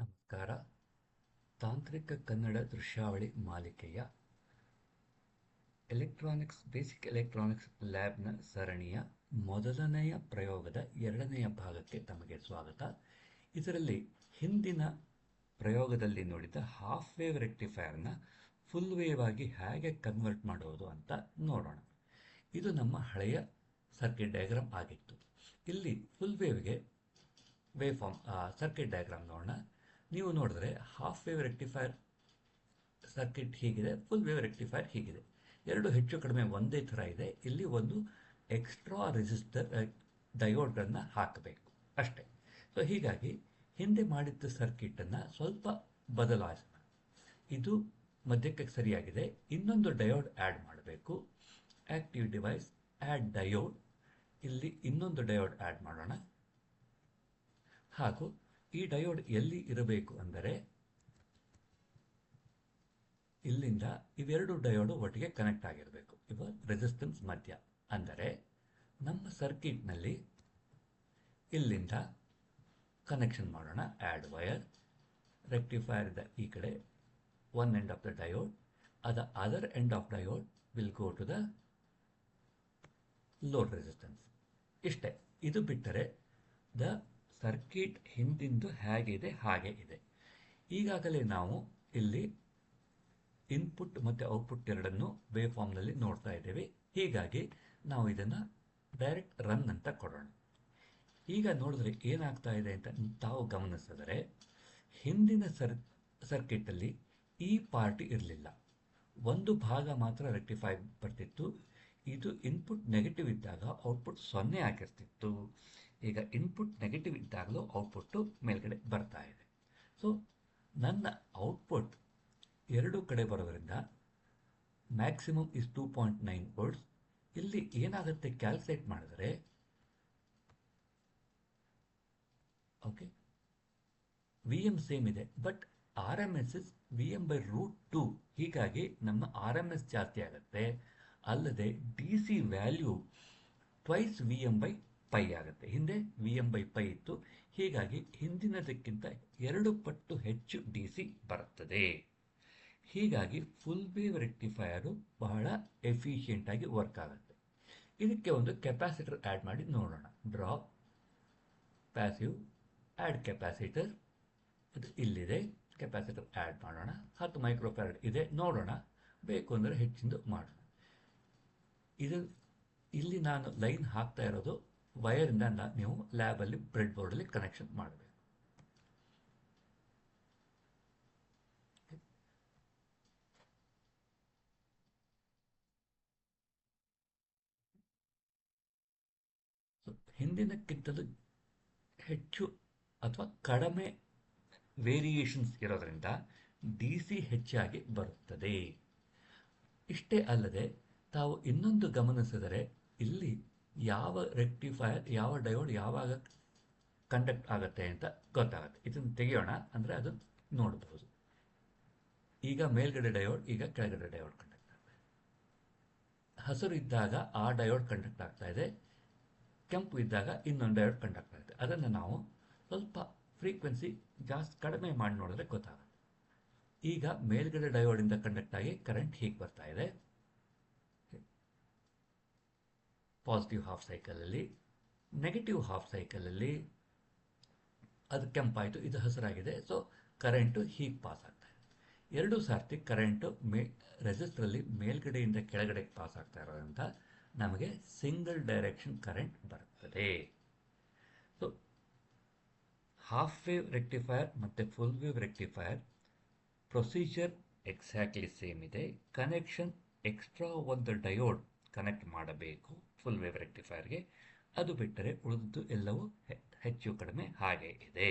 ನಮಸ್ಕಾರ. ತಾಂತ್ರಿಕ Kannada ದೃಶ್ಯಾವಳಿ ಮಾಲಿಕೆಯ basic electronics ಲ್ಯಾಬ್ನ ಸರಣಿಯ ಮೊದಲನೆಯ ಪ್ರಯೋಗದ ಎರಡನೆಯ ಭಾಗಕ್ಕೆ ತಮಗೆ ಸ್ವಾಗತ. ಇದರಲ್ಲಿ ಹಿಂದಿನ ಪ್ರಯೋಗದಲ್ಲಿ ನೋಡಿದ ಹಾಫ್ ವೇವ್ ರೆಕ್ಟಿಫೈಯರ್ನ ಫುಲ್ ವೇವ್ ಆಗಿ ಹೇಗೆ ಕನ್ವರ್ಟ್ ಮಾಡೋದು ಅಂತ ನೋಡೋಣ. ಇದು ನಮ್ಮ ಹಳೆಯ ಸರ್ಕ್ಯೂಟ್ ಡಯಾಗ್ರಾಮ್ ಆಗಿತ್ತು. ಇಲ್ಲಿ ಫುಲ್ ವೇವ್ಗೆ ವೇವ್ ಫಾರ್ಮ್ ಸರ್ಕ್ಯೂಟ್ ಡಯಾಗ್ರಾಮ್ ನೋಡೋಣ. ನೀವು ನೋಡಿದ್ರೆ ಹಾಫ್ ವೇವ್ ರೆಕ್ಟಿಫೈಯರ್ ಸರ್ಕ್ಯೂಟ್ ಹೀಗಿದೆ, ಫುಲ್ ವೇವ್ ರೆಕ್ಟಿಫೈಯರ್ ಹೀಗಿದೆ. ಎರಡು ಹೆಚ್ಚು ಕಡಿಮೆ ಒಂದೇ ಥರ ಇದೆ. ಇಲ್ಲಿ ಒಂದು ಎಕ್ಸ್ಟ್ರಾ ರೆಸಿಸ್ಟರ್ ಡಯೋಡ್ಗಳನ್ನು ಹಾಕಬೇಕು ಅಷ್ಟೇ. ಸೊ ಹೀಗಾಗಿ ಹಿಂದೆ ಮಾಡಿದ್ದ ಸರ್ಕ್ಯೂಟನ್ನು ಸ್ವಲ್ಪ ಬದಲಾಯಿಸೋಣ. ಇದು ಮಧ್ಯಕ್ಕೆ ಸರಿಯಾಗಿದೆ. ಇನ್ನೊಂದು ಡಯೋಡ್ ಆ್ಯಡ್ ಮಾಡಬೇಕು. Active device add diode. ಇಲ್ಲಿ ಇನ್ನೊಂದು ಡಯೋಡ್ ಆ್ಯಡ್ ಮಾಡೋಣ. ಹಾಗೂ ಈ ಡಯೋಡ್ ಎಲ್ಲಿ ಇರಬೇಕು ಅಂದರೆ ಇಲ್ಲಿಂದ ಇವೆರಡು ಡಯೋಡು ಒಟ್ಟಿಗೆ ಕನೆಕ್ಟ್ ಆಗಿರಬೇಕು. ಇವ ರೆಸಿಸ್ಟೆನ್ಸ್ ಮಧ್ಯ. ಅಂದರೆ ನಮ್ಮ ಸರ್ಕ್ಯೂಟ್ನಲ್ಲಿ ಇಲ್ಲಿಂದ ಕನೆಕ್ಷನ್ ಮಾಡೋಣ. Add wire. ರೆಕ್ಟಿಫೈಯರ್ ದ ಈ ಕಡೆ one end of the diode, the other end of diode will go to the load resistance. ಇಷ್ಟೇ. ಇದು ಬಿಟ್ಟರೆ ದ ಸರ್ಕ್ಯೂಟ್ ಹಿಂದಿಂದು ಹೇಗಿದೆ ಹಾಗೆ ಇದೆ. ಈಗಾಗಲೇ ನಾವು ಇಲ್ಲಿ ಇನ್ಪುಟ್ ಮತ್ತು ಔಟ್ಪುಟ್ ಎರಡನ್ನು ವೇವ್ ಫಾರ್ಮ್ನಲ್ಲಿ ನೋಡ್ತಾ ಇದ್ದೇವೆ. ಹೀಗಾಗಿ ನಾವು ಇದನ್ನು ಡೈರೆಕ್ಟ್ ರನ್ ಅಂತ ಕೊಡೋಣ. ಈಗ ನೋಡಿದ್ರೆ ಏನಾಗ್ತಾ ಇದೆ ಅಂತ ತಾವು ಗಮನಿಸಿದರೆ ಹಿಂದಿನ ಸರ್ಕ್ಯೂಟಲ್ಲಿ ಈ ಪಾರ್ಟಿ ಇರಲಿಲ್ಲ. ಒಂದು ಭಾಗ ಮಾತ್ರ ರೆಕ್ಟಿಫೈ ಬರ್ತಿತ್ತು. ಇದು ಇನ್ಪುಟ್ ನೆಗೆಟಿವ್ ಇದ್ದಾಗ ಔಟ್ಪುಟ್ 0 ಆಗಿರ್ತಿತ್ತು. ಈಗ ಇನ್ಪುಟ್ ನೆಗೆಟಿವ್ ಇದ್ದಾಗಲೂ ಔಟ್ಪುಟ್ಟು ಮೇಲ್ಗಡೆ ಬರ್ತಾ ಇದೆ. ಸೊ ನನ್ನ ಔಟ್ಪುಟ್ ಎರಡು ಕಡೆ ಬರೋದ್ರಿಂದ ಮ್ಯಾಕ್ಸಿಮಮ್ ಇಸ್ 2.9 ವೋಲ್ಟ್ಸ್. ಇಲ್ಲಿ ಏನಾಗುತ್ತೆ ಕ್ಯಾಲ್ಕುಲೇಟ್ ಮಾಡಿದರೆ ಓಕೆ VM ಸೇಮ್ ಇದೆ, ಬಟ್ RMS ಇಸ್ VM/√2. ಹೀಗಾಗಿ ನಮ್ಮ RMS ಜಾಸ್ತಿ ಆಗುತ್ತೆ. ಅಲ್ಲದೆ DC ವ್ಯಾಲ್ಯೂ ಟ್ವೈಸ್ VM/π ಆಗುತ್ತೆ. ಹಿಂದೆ VM/π ಇತ್ತು. ಹೀಗಾಗಿ ಹಿಂದಿನದಕ್ಕಿಂತ 2 ಪಟ್ಟು ಹೆಚ್ಚು DC ಬರುತ್ತದೆ. ಹೀಗಾಗಿ ಫುಲ್ ವೇವ್ ರೆಕ್ಟಿಫೈಯರು ಬಹಳ ಎಫಿಷಿಯೆಂಟ್ ಆಗಿ ವರ್ಕ್ ಆಗುತ್ತೆ. ಇದಕ್ಕೆ ಒಂದು ಕೆಪಾಸಿಟರ್ ಆ್ಯಡ್ ಮಾಡಿ ನೋಡೋಣ. Drop, passive, add capacitor. ಇದು ಇಲ್ಲಿದೆ. ಕೆಪಾಸಿಟರ್ ಆ್ಯಡ್ ಮಾಡೋಣ. 10 ಮೈಕ್ರೋಫ್ಯಾರಡ್ ಇದೆ. ನೋಡೋಣ, ಬೇಕು ಅಂದರೆ ಹೆಚ್ಚಿಂದು ಮಾಡೋಣ. ಇದು ಇಲ್ಲಿ ನಾನು ಲೈನ್ ಹಾಕ್ತಾ ಇರೋದು ವೈರಿಂದ ನೀವು ಲ್ಯಾಬಲ್ಲಿ ಬ್ರೆಡ್ ಬೋರ್ಡಲ್ಲಿ ಕನೆಕ್ಷನ್ ಮಾಡಬೇಕು. ಹಿಂದಿನಕ್ಕಿಂತಲೂ ಹೆಚ್ಚು ಅಥವಾ ಕಡಿಮೆ ವೇರಿಯೇಷನ್ಸ್ ಇರೋದರಿಂದ DC ಹೆಚ್ಚಾಗಿ ಬರುತ್ತದೆ. ಇಷ್ಟೇ ಅಲ್ಲದೆ ತಾವು ಇನ್ನೊಂದು ಗಮನಿಸಿದರೆ ಇಲ್ಲಿ ಯಾವ ರೆಕ್ಟಿಫೈಯರ್ ಯಾವ ಡಯೋಡ್ ಯಾವಾಗ ಕಂಡಕ್ಟ್ ಆಗುತ್ತೆ ಅಂತ ಗೊತ್ತಾಗುತ್ತೆ. ಇದನ್ನು ತೆಗೆಯೋಣ ಅಂದರೆ ಅದು ನೋಡಬಹುದು. ಈಗ ಮೇಲ್ಗಡೆ ಡಯೋಡ್, ಈಗ ಕೆಳಗಡೆ ಡಯೋಡ್ ಕಂಡಕ್ಟ್ ಆಗ್ತಾ ಇದೆ. ಹಸಿರು ಇದ್ದಾಗ ಆ ಡಯೋಡ್ ಕಂಡಕ್ಟ್ ಆಗ್ತಾ ಇದೆ. ಕೆಂಪು ಇದ್ದಾಗ ಇನ್ನೊಂದು ಡಯೋಡ್ ಕಂಡಕ್ಟ್ ಆಗುತ್ತೆ. ಅದನ್ನು ನಾವು ಸ್ವಲ್ಪ ಫ್ರೀಕ್ವೆನ್ಸಿ ಜಾಸ್ತಿ ಕಡಿಮೆ ಮಾಡಿ ನೋಡಿದ್ರೆ ಗೊತ್ತಾಗುತ್ತೆ. ಈಗ ಮೇಲ್ಗಡೆ ಡಯೋಡಿಂದ ಕಂಡಕ್ಟ್ ಆಗಿ ಕರೆಂಟ್ ಹೀಗೆ ಬರ್ತಾ ಇದೆ. ಪಾಸಿಟಿವ್ ಹಾಫ್ ಸೈಕಲಲ್ಲಿ, ನೆಗೆಟಿವ್ ಹಾಫ್ ಸೈಕಲಲ್ಲಿ ಅದು ಕೆಂಪಾಯಿತು, ಇದು ಹಸಿರಾಗಿದೆ. ಸೊ ಕರೆಂಟು ಹೀಗೆ ಪಾಸ್ ಆಗ್ತಾ ಇದೆ. ಎರಡು ಸಾರ್ತಿ ಕರೆಂಟು ರೆಸಿಸ್ಟರಲ್ಲಿ ಮೇಲ್ಗಡೆಯಿಂದ ಕೆಳಗಡೆಗೆ ಪಾಸ್ ಆಗ್ತಾ ಇರೋದ್ರಿಂದ ನಮಗೆ ಸಿಂಗಲ್ ಡೈರೆಕ್ಷನ್ ಕರೆಂಟ್ ಬರುತ್ತದೆ. ಸೊ ಹಾಫ್ ವೇವ್ ರೆಕ್ಟಿಫೈಯರ್ ಮತ್ತು full wave rectifier procedure exactly same ಇದೆ. ಕನೆಕ್ಷನ್ ಎಕ್ಸ್ಟ್ರಾ ಒಂದು ಡಯೋಡ್ ಕನೆಕ್ಟ್ ಮಾಡಬೇಕು ಫುಲ್ ವೇವ್ ರೆಕ್ಟಿಫೈಯರ್ಗೆ. ಅದು ಬಿಟ್ಟರೆ ಉಳಿದು ಎಲ್ಲವೂ ಹೆಚ್ಚು ಕಡಿಮೆ ಹಾಗೆ ಇದೆ.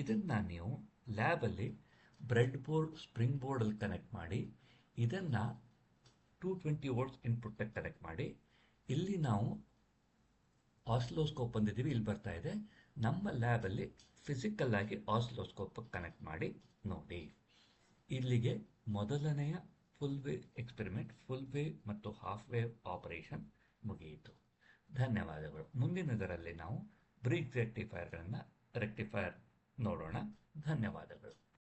ಇದನ್ನು ನೀವು ಲ್ಯಾಬಲ್ಲಿ ಬ್ರೆಡ್ ಬೋರ್ಡ್, ಸ್ಪ್ರಿಂಗ್ ಬೋರ್ಡಲ್ಲಿ ಕನೆಕ್ಟ್ ಮಾಡಿ ಇದನ್ನು 220 ವೋಲ್ಟ್ಸ್ ಇನ್ಪುಟ್ಗೆ ಕನೆಕ್ಟ್ ಮಾಡಿ. ಇಲ್ಲಿ ನಾವು ಆಸಿಲೋಸ್ಕೋಪ್ ಬಂದಿದ್ದೀವಿ, ಇಲ್ಲಿ ಬರ್ತಾ ಇದೆ. ನಮ್ಮ ಲ್ಯಾಬಲ್ಲಿ ಫಿಸಿಕಲ್ ಆಗಿ ಆಸಿಲೋಸ್ಕೋಪ್ ಕನೆಕ್ಟ್ ಮಾಡಿ ನೋಡಿ. ಇಲ್ಲಿಗೆ ಮೊದಲನೆಯ full wave experiment, full wave ಮತ್ತು ಹಾಫ್ ವೇವ್ ಆಪರೇಷನ್ ಮುಗಿಯಿತು. ಧನ್ಯವಾದಗಳು. ಮುಂದಿನದರಲ್ಲಿ ನಾವು ಬ್ರಿಡ್ಜ್ ರೆಕ್ಟಿಫೈಯರ್ ನೋಡೋಣ. ಧನ್ಯವಾದಗಳು.